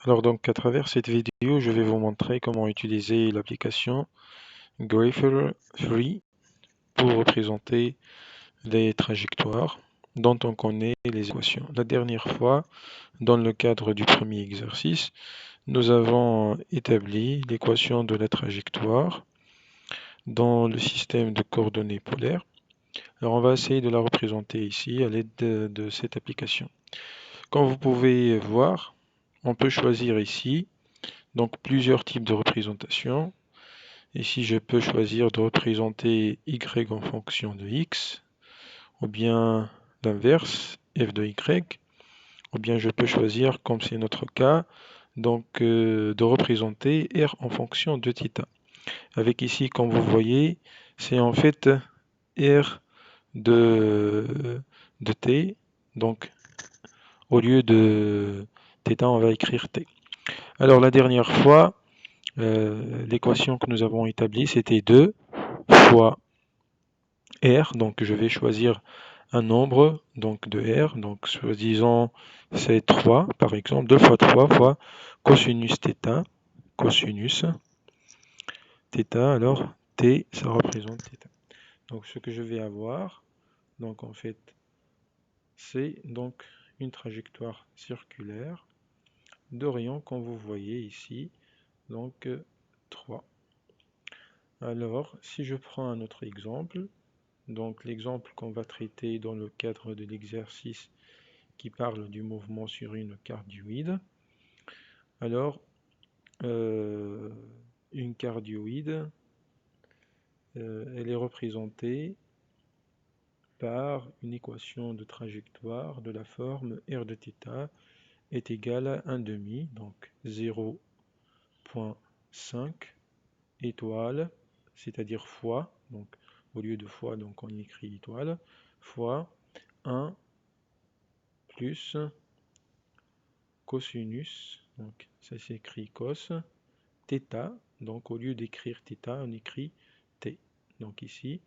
Alors donc à travers cette vidéo, je vais vous montrer comment utiliser l'application Grapher Free pour représenter les trajectoires dont on connaît les équations. La dernière fois, dans le cadre du premier exercice, nous avons établi l'équation de la trajectoire dans le système de coordonnées polaires. Alors on va essayer de la représenter ici à l'aide de cette application. Comme vous pouvez voir, on peut choisir ici donc plusieurs types de représentations. Ici, je peux choisir de représenter y en fonction de x, ou bien l'inverse, f de y, ou bien je peux choisir, comme c'est notre cas, donc de représenter r en fonction de θ. Avec ici, comme vous voyez, c'est en fait r de t, donc au lieu de θ, on va écrire t. Alors la dernière fois, l'équation que nous avons établie, c'était 2 fois r, donc je vais choisir un nombre donc de r, donc disons c'est 3 par exemple, 2 fois 3 fois cosinus θ, cosinus θ, alors t ça représente θ. Donc ce que je vais avoir, donc en fait, c'est donc une trajectoire circulaire d'Orion comme vous voyez ici, donc 3. Alors si je prends un autre exemple, donc l'exemple qu'on va traiter dans le cadre de l'exercice qui parle du mouvement sur une cardioïde. Alors, une cardioïde, elle est représentée par une équation de trajectoire de la forme r de θ est égal à 1 demi, donc 0,5 étoile, c'est-à-dire fois, donc au lieu de fois, donc on écrit étoile, fois 1 plus cosinus, donc ça s'écrit cos, θ, donc au lieu d'écrire θ, on écrit t, donc ici,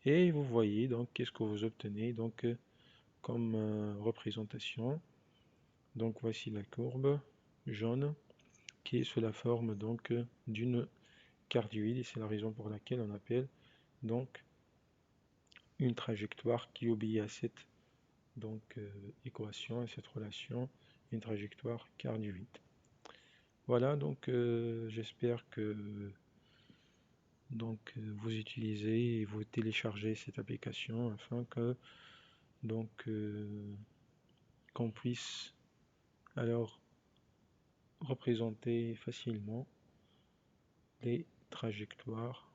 et vous voyez donc qu'est-ce que vous obtenez donc comme représentation. Donc voici la courbe jaune qui est sous la forme donc d'une cardioïde, et c'est la raison pour laquelle on appelle donc une trajectoire qui obéit à cette donc équation et cette relation, une trajectoire cardioïde. Voilà, donc j'espère que vous utilisez et vous téléchargez cette application afin que donc qu'on puisse alors représenter facilement les trajectoires